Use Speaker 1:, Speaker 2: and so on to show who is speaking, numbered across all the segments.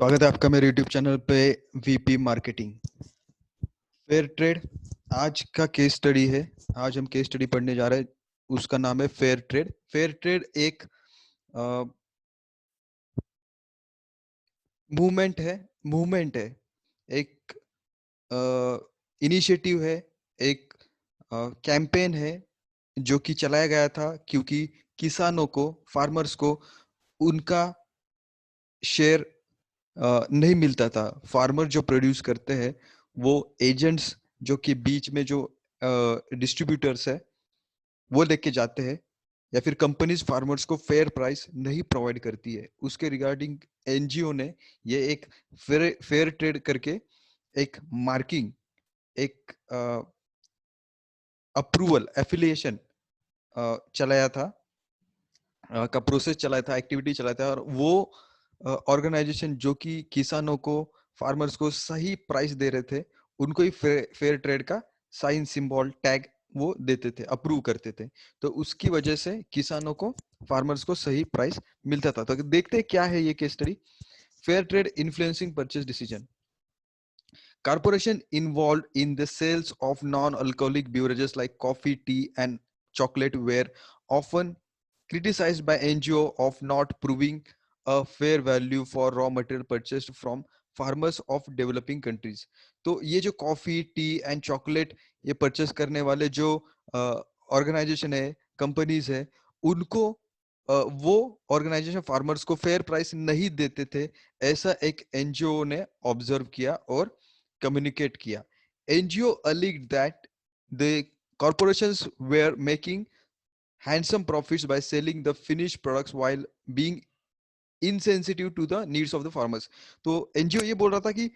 Speaker 1: स्वागत है आपका मेरे YouTube चैनल पे वीपी मार्केटिंग। फेयर ट्रेड आज का केस स्टडी है। आज हम केस स्टडी पढ़ने जा रहे हैं, उसका नाम है फेयर ट्रेड। फेयर ट्रेड एक मूवमेंट है, एक इनिशिएटिव है, एक कैंपेन है जो कि चलाया गया था क्योंकि किसानों को, फार्मर्स को उनका शेयर नहीं मिलता था। फार्मर जो प्रोड्यूस करते हैं वो एजेंट्स जो कि बीच में जो डिस्ट्रीब्यूटर्स है वो लेके जाते हैं, या फिर कंपनीज फार्मर्स को फेयर प्राइस नहीं प्रोवाइड करती है। उसके रिगार्डिंग एनजीओ ने ये एक फेयर ट्रेड करके एक मार्किंग, एक अप्रूवल, एफिलिएशन चलाया था, का प्रोसेस चलाया था, एक्टिविटी चलाया था। और वो ऑर्गेनाइजेशन जो कि किसानों को, फार्मर्स को सही प्राइस दे रहे थे, उनको ही फेयर ट्रेड का साइन, सिंबल, टैग वो देते थे, अप्रूव करते थे। तो उसकी वजह से किसानों को, फार्मर्स को सही प्राइस मिलता था। तो देखते हैं क्या है ये case study. Fair trade influencing purchase decision. Corporation involved in the sales of non-alcoholic beverages like coffee, tea, and chocolate were often criticized by NGO of not proving a fair value for raw material purchased from farmers of developing countries. तो ये जो coffee, T and chocolate ये purchase करने वाले जो organisation है, companies है, उनको वो ऑर्गेनाइजेशन फार्मर्स को फेयर प्राइस नहीं देते थे, ऐसा एक एनजीओ ने ऑब्जर्व किया और communicate किया। NGO alleged that the corporations were making handsome profits by selling the finished products while being insensitive to the needs of the farmers। तो NGO ये बोल रहा था कि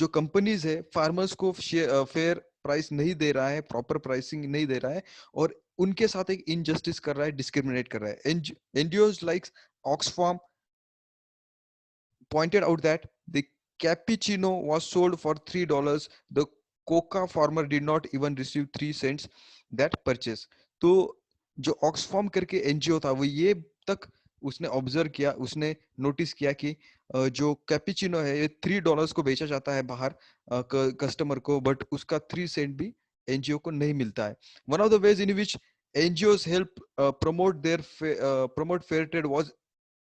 Speaker 1: जो कंपनीज है फार्मर्स को फेयर प्राइस नहीं दे रहा है, प्रॉपर प्राइसिंग नहीं दे रहा है, और उनके साथ एक इनजस्टिस कर रहा है, डिस्क्रिमिनेट कर रहा है। NGOs like Oxfam pointed out that the cappuccino was sold for $3. The coca farmer did not even receive 3 cents that purchase। तो जो ऑक्सफॉर्म करके एनजीओ था वो ये तक उसने ऑब्जर्व किया, उसने नोटिस किया कि जो कैपिचिनो है ये $3 को बेचा जाता है बाहर कस्टमर को, बट उसका 3 सेंट भी एनजीओ को नहीं मिलता है। One of the ways in which NGOs help promote fair trade was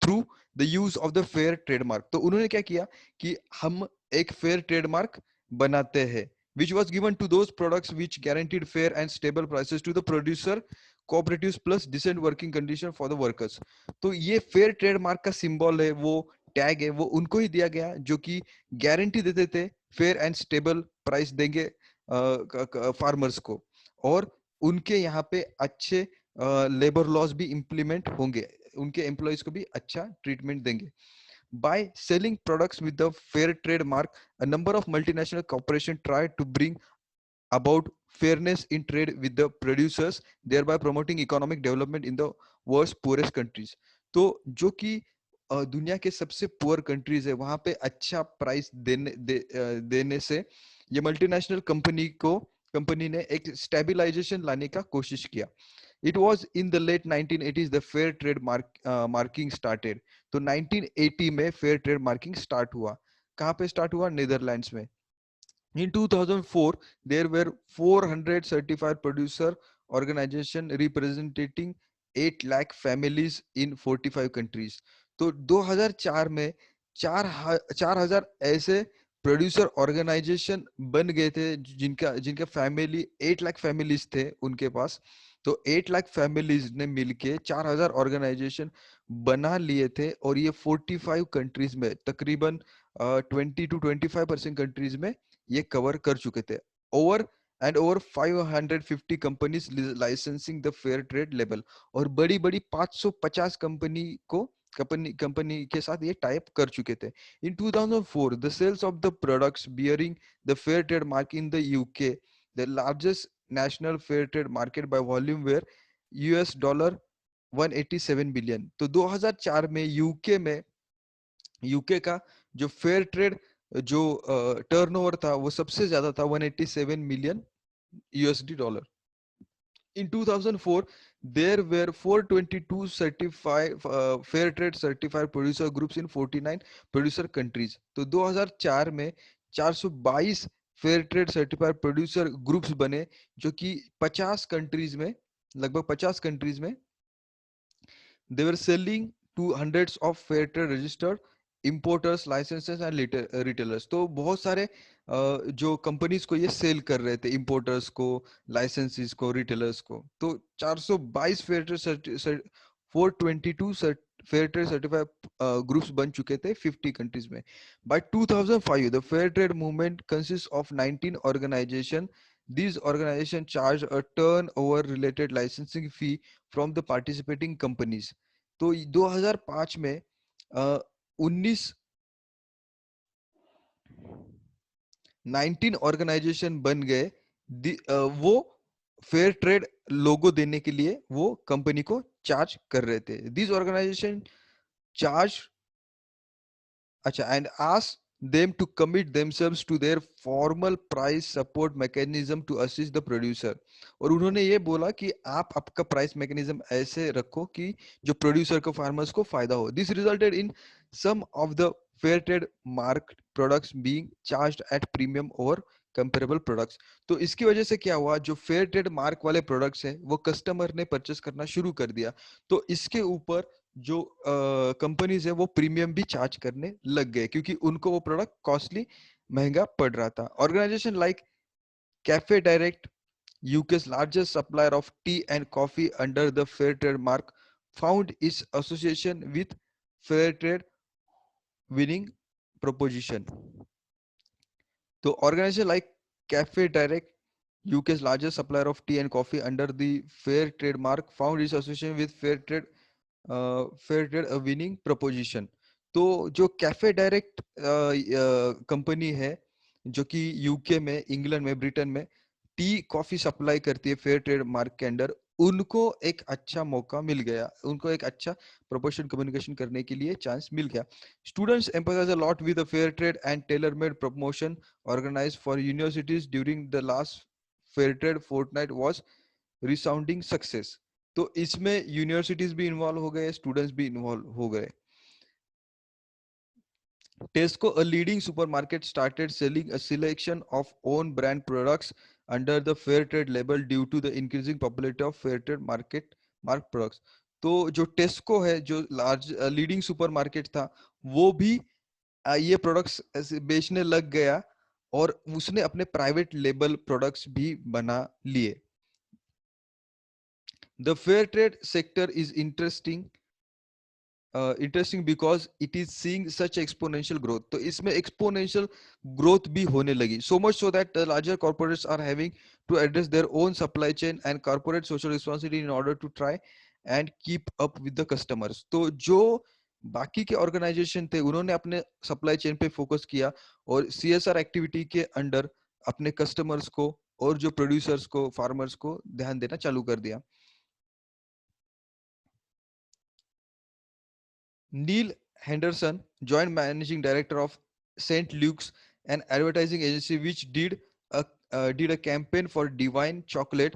Speaker 1: through the use of the fair trademark. तो उन्होंने क्या किया कि हम एक फेयर ट्रेडमार्क बनाते हैं, which was given to those products which guaranteed fair and stable prices to the producer, cooperatives plus decent working condition for the workers। तो ये फेयर ट्रेडमार्क का सिंबल है, वो टैग है, वो उनको ही दिया गया जो कि गारंटी देते थे फेयर एंड स्टेबल प्राइस देंगे फार्मर्स को, और उनके यहाँ पे अच्छे लेबर लॉज भी इम्प्लीमेंट होंगे, उनके एम्प्लॉइज को भी अच्छा ट्रीटमेंट देंगे। By selling products with the fair trade mark, a number of multinational corporations tried to bring about fairness in trade with the producers, thereby promoting economic development in the world's poorest countries। तो जो कि दुनिया के सबसे poor countries है वहां पे अच्छा प्राइस देने से ये मल्टीनेशनल कंपनी ने एक स्टेबलाइजेशन लाने का कोशिश किया। It was in the late 1980s the fair trade marking started। तो 1980 में फेयर ट्रेड मार्किंग स्टार्ट हुआ। कहाँ पे स्टार्ट हुआ? नीदरलैंड्स में। In 2004, there were 400 certified producer organization representing 8 lakh families in 45 countries। तो 2004 में 4,000 ऐसे प्रोड्यूसर ऑर्गेनाइजेशन बन गए थे जिनका जिनका फैमिली 8 लाख फैमिलीज थे उनके पास। तो 8 लाख फैमिलीज ने मिलके 4,000 ऑर्गेनाइजेशन बना लिए थे, और ये 45 कंट्रीज में तकरीबन 20 to 25% कंट्रीज में ये कवर कर चुके थे। Over 550 companies licensing the fair trade level, और बड़ी बड़ी 550 कंपनी के साथ ये टाइप कर चुके थे। In 2004 the sales of the products bearing the fair trade mark in the UK, the largest national fair trade market by volume were $187 billion. तो 2004 में यूके का जो फेयर ट्रेड जो टर्नओवर था वो सबसे ज्यादा था, $187 million. In 2004 There were 422 certified fair trade certified producer groups in 49 producer countries. तो 2004 में 422 fair trade certified producer groups बने, जो कि 50 कंट्रीज में, लगभग 50 कंट्रीज में they were selling to hundreds of fair trade registered importers, licenses and retailers. तो बहुत सारे जो कंपनीज को ये सेल कर रहे थे, इंपोर्टर्स को, लाइसेंसेस को, रिटेलर्स को। तो 422 fair trade 422 fair trade certified groups बन चुके थे 50 कंट्रीज में। By 2005 the fair trade movement consist of 19 organisation. These organizations charge a turnover related licensing fee from the participating companies. तो 2005 में 19 19 ऑर्गेनाइजेशन बन गए। वो फेयर ट्रेड लोगो देने के लिए वो कंपनी को चार्ज कर रहे थे। दिस ऑर्गेनाइजेशन चार्ज, अच्छा, and ask them to commit themselves to their formal price support mechanism to assist the producer। और उन्होंने ये बोला कि आप आपका प्राइस मैकेनिज्म ऐसे रखो कि जो प्रोड्यूसर को, फार्मर्स को फायदा हो। This resulted in some of the fair trade mark products being charged at premium over comparable products. तो इसकी वजह से क्या हुआ, जो फेयर ट्रेड मार्क वाले प्रोडक्ट्स हैं वो कस्टमर ने परचेस करना शुरू कर दिया। तो इसके ऊपर जो कंपनीज है वो प्रीमियम भी चार्ज करने लग गए, क्योंकि उनको वो प्रोडक्ट कॉस्टली, महंगा पड़ रहा था। Organisation like Cafe Direct, UK's largest supplier of tea and coffee under the fair trade mark, found its association with fair trade winning proposition। तो organisation like Cafe Direct, UK's largest supplier of tea and coffee under the fair trade mark, found its association with fair trade a winning proposition। तो जो cafe direct company है, जो कि UK में, England में, Britain में tea coffee supply करती है फेयर ट्रेड मार्क के अंडर, उनको एक अच्छा मौका मिल गया, उनको एक अच्छा प्रोपोर्शन कम्युनिकेशन करने के लिए चांस मिल गया। Students emphasise a lot with the fair trade and tailor made promotion organised for universities during the last fair trade fortnight was resounding success. तो इसमें यूनिवर्सिटीज भी इन्वॉल्व हो गए, स्टूडेंट्स भी इन्वॉल्व हो गए। Tesco, a leading supermarket, started selling a selection of own brand products under the fair trade label due to the increasing popularity of fair trade mark products। तो जो टेस्को है, जो लार्ज लीडिंग सुपरमार्केट था, वो भी ये प्रोडक्ट्स बेचने लग गया, और उसने अपने प्राइवेट लेबल प्रोडक्ट्स भी बना लिए। The fair trade sector is interesting because it is seeing such exponential growth. तो इसमें एक्सपोनेंशियल ग्रोथ भी होने लगी, so much so that the larger corporates are having to address their own supply chain and corporate social responsibility in order to try and keep up with the customers. तो जो बाकी के organisation थे, उन्होंने अपने सप्लाई चेन पे focus किया और सीएसआर एक्टिविटी के अंडर अपने कस्टमर्स को और जो प्रोड्यूसर्स को, फार्मर्स को ध्यान देना चालू कर दिया। Neil Henderson, joint managing director of St. Luke's, an advertising agency which did a campaign for Divine Chocolate,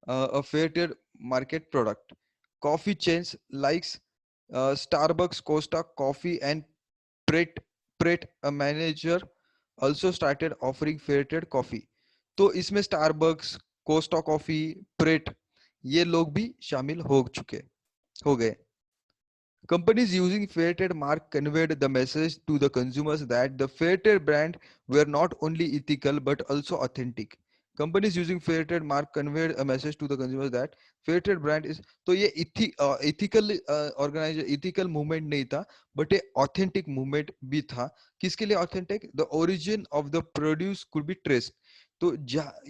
Speaker 1: a fair trade market product. Coffee chains like Starbucks, Costa Coffee, and Pret Pret a manager also started offering fair trade coffee। तो इसमें Starbucks, Costa coffee, parade, ये लोग भी शामिल हो गए। Companies using fair trade mark conveyed the message to the consumers that the fair trade brand were not only ethical but also authentic। Companies using fair trade mark conveyed a message to the consumers that fair trade brand is, तो ये ethical ethical movement नहीं था, but ये authentic movement भी था। किसके लिए authentic? The origin of the produce could be traced। तो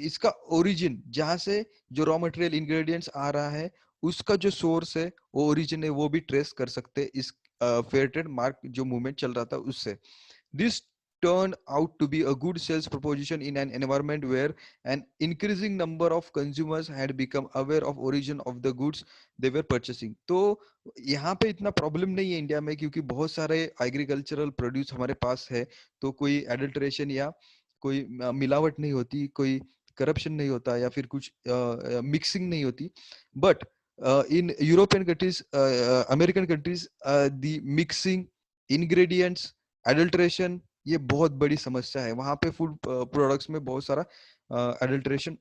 Speaker 1: इसका origin, जहां से जो रॉ मटेरियल इंग्रेडिएंट्स आ रहा है, उसका जो सोर्स है, वो ओरिजिन है, वो भी ट्रेस कर सकते हैं इस फेयर ट्रेड मार्क जो मूवमेंट चल रहा था उससे। This turned out to be a good sales proposition in an environment where an increasing number of consumers had become aware of origin of the goods they were purchasing। तो यहाँ पे इतना problem नहीं है इंडिया में, क्योंकि बहुत सारे एग्रीकल्चरल प्रोड्यूस हमारे पास है, तो कोई एडल्ट्रेशन या कोई मिलावट नहीं होती, कोई करप्शन नहीं होता, या फिर कुछ मिक्सिंग नहीं होती। But in European countries, American countries, the mixing, ingredients, adulteration, ये बहुत बड़ी समस्या है. वहाँ पे फूड प्रोडक्ट्स में बहुत सारा एडल्ट्रेशन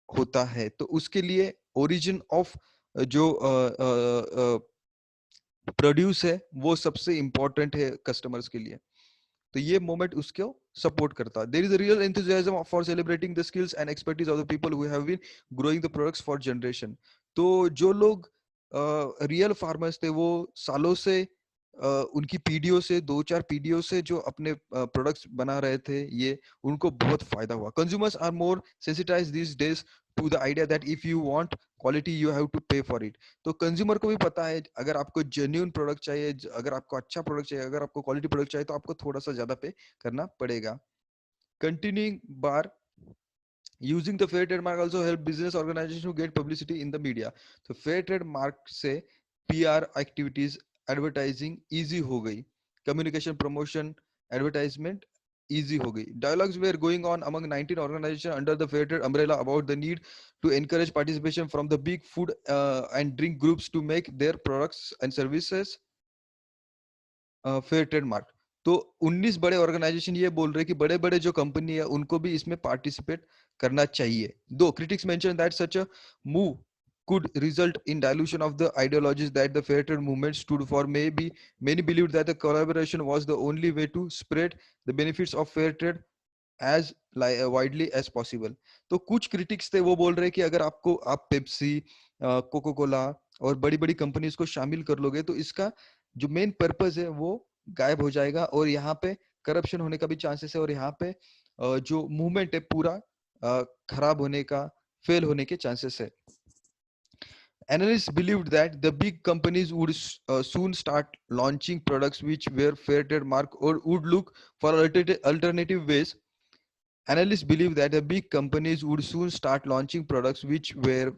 Speaker 1: होता है. तो उसके लिए ओरिजिन ऑफ जो प्रोड्यूस है वो सबसे इम्पोर्टेंट है कस्टमर्स के लिए. तो ये मोमेंट उसको सपोर्ट करता है. There is a real enthusiasm for celebrating the skills and expertise of the people who have been growing the products for generation. तो जो लोग रियल फार्मर्स थे वो सालों से उनकी पीढ़ियों से 2-4 पीढ़ियों से जो अपने प्रोडक्ट्स बना रहे थे, ये उनको बहुत फायदा हुआ. Consumers are more sensitised these days to the idea that if you want quality you have to pay for it. तो कंज्यूमर को भी पता है अगर आपको जेन्युइन प्रोडक्ट चाहिए, अगर आपको अच्छा प्रोडक्ट चाहिए, अगर आपको क्वालिटी प्रोडक्ट चाहिए तो आपको थोड़ा सा ज्यादा पे करना पड़ेगा. Continuing bar using the fair trade mark also help business organizations to get publicity in the media. तो fair trade mark से PR activities, advertising easy हो गई, communication, promotion, advertisement easy हो गई. Dialogues were going on among 19 organizations under the fair trade umbrella about the need to encourage participation from the big food and drink groups to make their products and services fair trade mark. तो 19 बड़े organisation ये बोल रहे हैं कि बड़े बड़े जो कंपनी है उनको भी इसमें पार्टिसिपेट करना चाहिए. दो critics mention that such a move could result in dilution of the ideologies that the fair trade movement stood for. Maybe many believed that the collaboration was the only way to spread the benefits of fair trade as widely as possible. तो कुछ critics थे वो बोल रहे हैं कि अगर आपको आप पेप्सी, कोको कोला और बड़ी बड़ी कंपनीज को शामिल कर लोगे तो इसका जो मेन पर्पस है वो गायब हो जाएगा और यहाँ पे करप्शन होने का भी चांसेस है और यहाँ पे जो मूवमेंट है पूरा खराब होने का, फेल होने के चांसेस है. Analysts believed that the big companies would soon start launching products which were fair trade mark or would look for alternative ways. Analysts believe that the big companies would soon start launching products which were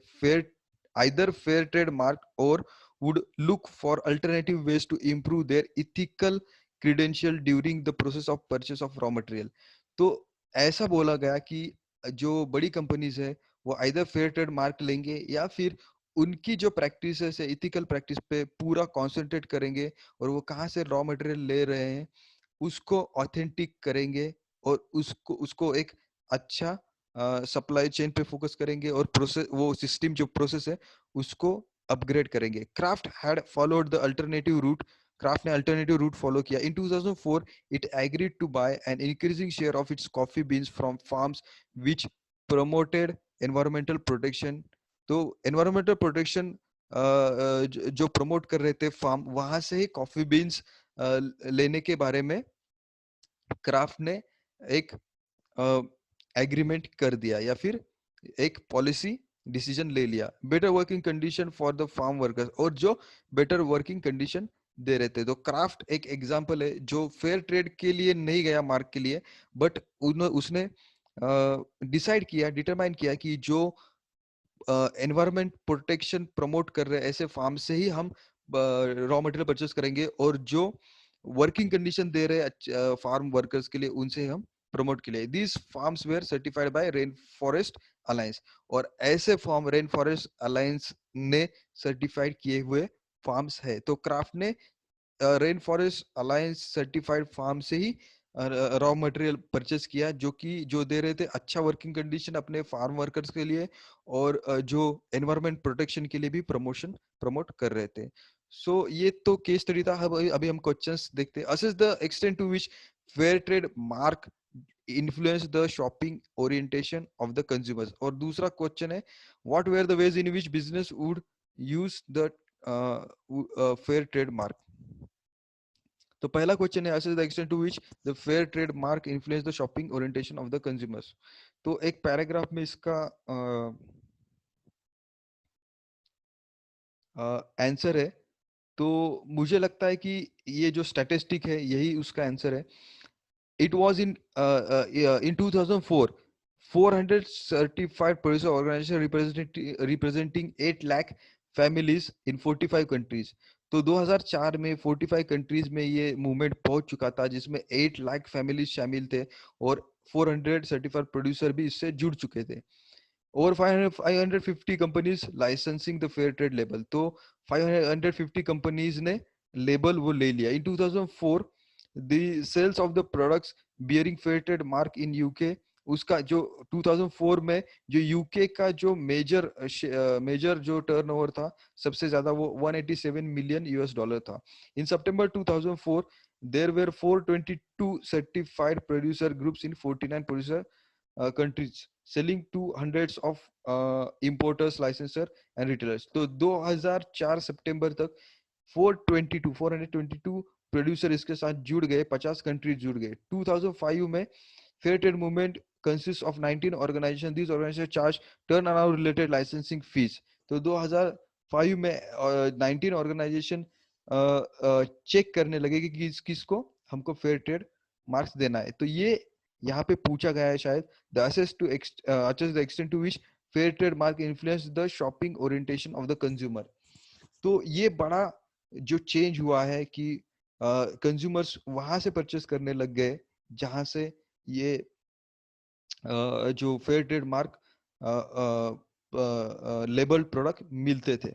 Speaker 1: either fair trade mark or would look for alternative ways to improve their ethical credential during the process of purchase of raw material. तो ऐसा बोला गया कि जो बड़ी companies है वो either fair trade mark लेंगे या फिर उनकी जो प्रैक्टिस है इथिकल प्रैक्टिस पे पूरा कॉन्सेंट्रेट करेंगे और वो कहाँ से रॉ मटेरियल ले रहे हैं उसको ऑथेंटिक करेंगे और उसको एक अच्छा सप्लाई चेन पे फोकस करेंगे और प्रोसेस वो सिस्टम जो प्रोसेस है उसको अपग्रेड करेंगे. Kraft had followed the alternative route. Kraft ने अल्टरनेटिव रूट फॉलो किया. In 2004 it agreed to buy an increasing share of its coffee beans from farms which promoted environmental protection. तो environmental protection जो promote कर रहे थे farm, वहां से ही coffee beans लेने के बारे में क्राफ्ट ने एक एग्रीमेंट कर दिया या फिर एक पॉलिसी डिसीजन ले लिया. Better working condition for the farm workers, और जो बेटर वर्किंग कंडीशन दे रहे थे. तो क्राफ्ट एक एग्जांपल है जो फेयर ट्रेड के लिए नहीं गया मार्क के लिए, बट उसने डिसाइड किया, डिटरमाइन किया कि जो एनवायरमेंट प्रोटेक्शन प्रमोट कर रहे हैं ऐसे फार्म से ही हम रॉ मटेरियल परचेस करेंगे और जो वर्किंग कंडीशन दे रहे हैं फार्म वर्कर्स के लिए उनसे हम प्रमोट के लिए. These farms were certified by Rainforest Alliance, और ऐसे फार्म रेन फॉरेस्ट अलायंस ने सर्टिफाइड किए हुए फार्म्स है. तो क्राफ्ट ने Rainforest Alliance certified farm से ही रॉ मटेरियल परचेस किया जो दे रहे थे अच्छा वर्किंग कंडीशन अपने फार्म वर्कर्स के लिए और जो एनवायरमेंट प्रोटेक्शन के लिए भी प्रमोट कर रहे थे. सो ये तो केस स्टडी था. अभी हम क्वेश्चंस देखते हैं. Assess the extent to which fair trade mark influence the shopping orientation of the consumers. और दूसरा क्वेश्चन है what were the ways in which business would use the fair trade mark. तो पहला क्वेश्चन है assess the extent to which the fair trade mark influence the shopping orientation of the consumers. तो एक paragraph में इसका answer है. तो मुझे लगता है कि ये जो स्टैटिस्टिक है यही उसका आंसर है. It was in 2004 400 certified producer organization representing 8 lakh families in 45 countries. तो 2004 में 45 कंट्रीज में ये मूवमेंट पहुंच चुका था जिसमें 8 लाख फैमिलीज शामिल थे और 400 सर्टिफाइड प्रोड्यूसर भी इससे जुड़ चुके थे. over 550 companies licensing the fair trade label. तो 550 companies ने label वो ले लिया. In 2004 the sales of the products bearing fair trade mark in UK, उसका जो 2004 में जो यूके का जो मेजर जो टर्नओवर था सबसे ज्यादा वो 187 मिलियन यूएस डॉलर था. इन सितंबर 2004 there were 422 certified producer groups in 49 producer countries selling to hundreds of importers, licensor and retailers. तो 2004 सितंबर तक 422 प्रोड्यूसर इसके साथ जुड़ गए, 50 कंट्रीज जुड़ गए. 2005 में fair trade movement consists of 19 organizations. These organizations charge turnaround related licensing fees. तो 2005 में 19 ऑर्गेनाइजेशन चेक करने लगे कि किसको हमको फेयर ट्रेड मार्क्स देना है. तो ये यहाँ पे पूछा गया है शायद, the assess the extent to which fair trade mark influence the shopping orientation of the consumer. तो ये बड़ा जो चेंज हुआ है कि कंज्यूमर्स वहां से परचेस करने लग गए जहां से ये जो fair trade mark label product मिलते थे.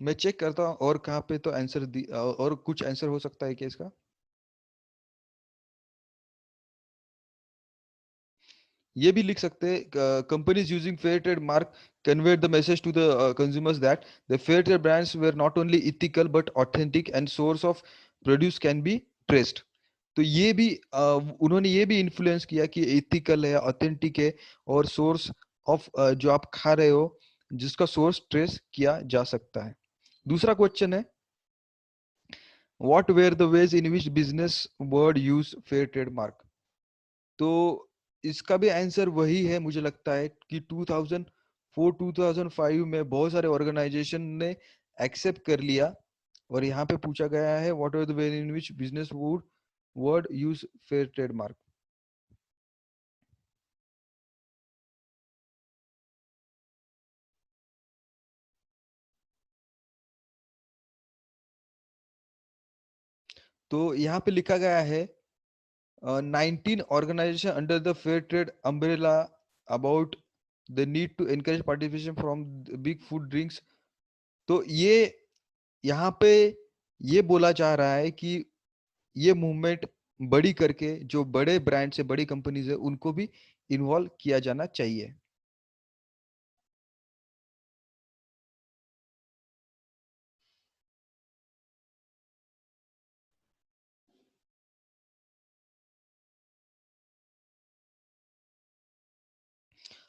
Speaker 1: मैं चेक करता हूँ और कहाँ पे तो आंसर और कुछ आंसर हो सकता है क्या इसका. ये भी लिख सकते हैं, companies using fair trade mark convey the message to the consumers that the fair trade brands were not only ethical but authentic and source of produce can be traced. तो ये भी उन्होंने ये भी इन्फ्लुएंस किया कि एथिकल है, authentic है और सोर्स ऑफ जो आप खा रहे हो जिसका सोर्स ट्रेस किया जा सकता है. दूसरा क्वेश्चन है, what were the ways in which business word use fair trade mark. तो इसका भी आंसर वही है, मुझे लगता है कि 2004-2005 में बहुत सारे ऑर्गेनाइजेशन ने एक्सेप्ट कर लिया. और यहाँ पे पूछा गया है what are the way in which business would word use fair trade mark. तो यहाँ पे लिखा गया है 19 organization under the fair trade umbrella about the need to encourage participation from big food drinks. तो ये यहाँ पे ये बोला जा रहा है कि ये मूवमेंट बड़ी करके जो बड़े ब्रांड से बड़ी कंपनीज है उनको भी इन्वॉल्व किया जाना चाहिए.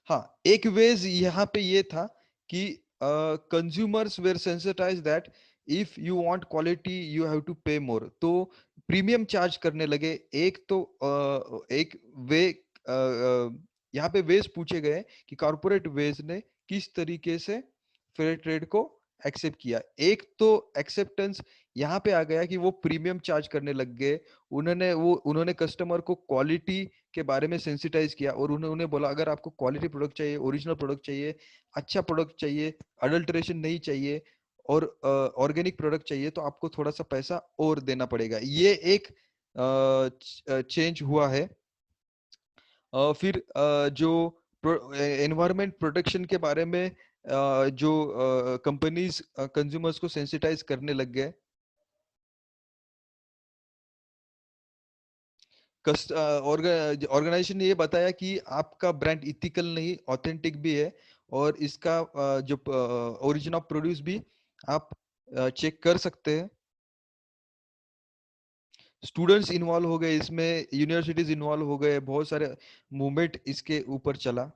Speaker 1: हाँ, एक वेज यहाँ पे ये था कि consumers were sensitise that if you want quality you have to pay more. तो प्रीमियम चार्ज करने लगे. एक तो एक वे यहाँ पे वेज पूछे गए कि कॉर्पोरेट वेज ने किस तरीके से फेयर ट्रेड को एक्सेप्ट किया. एक तो एक्सेप्टेंस यहाँ पे आ गया कि वो प्रीमियम चार्ज करने लग गए. उन्होंने कस्टमर को क्वालिटी के बारे में सेंसिटाइज किया और उन्होंने बोला अगर आपको क्वालिटी प्रोडक्ट चाहिए, ओरिजिनल प्रोडक्ट चाहिए, अच्छा प्रोडक्ट चाहिए, अडल्ट्रेशन नहीं चाहिए और ऑर्गेनिक प्रोडक्ट चाहिए तो आपको थोड़ा सा पैसा और देना पड़ेगा. ये एक चेंज हुआ है. फिर जो एनवायरमेंट प्रोटेक्शन के बारे में जो कंपनीज कंज्यूमर्स को सेंसिटाइज करने लग गए. ऑर्गेनाइजेशन ने ये बताया कि आपका ब्रांड इथिकल नहीं ऑथेंटिक भी है और इसका जो ओरिजिन ऑफ प्रोड्यूस भी आप चेक कर सकते हैं. स्टूडेंट्स इन्वॉल्व हो गए इसमें, यूनिवर्सिटीज इन्वॉल्व हो गए, बहुत सारे मूवमेंट इसके ऊपर चला.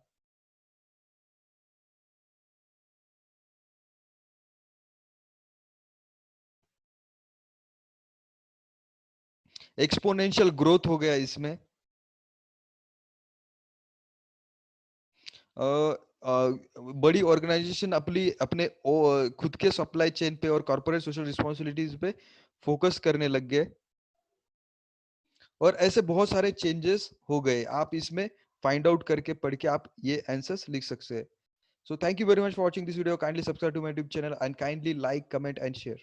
Speaker 1: एक्सपोनेंशियल ग्रोथ हो गया इसमें. बड़ी ऑर्गेनाइजेशन अपने खुद के सप्लाई चेन पे और कॉर्पोरेट सोशल रिस्पॉन्सिबिलिटीज पे फोकस करने लग गए और ऐसे बहुत सारे चेंजेस हो गए. आप इसमें फाइंड आउट करके पढ़ के आप ये आंसर्स लिख सकते हैं. So thank you very much for watching this video. Kindly subscribe to my YouTube channel and kindly like, comment and share.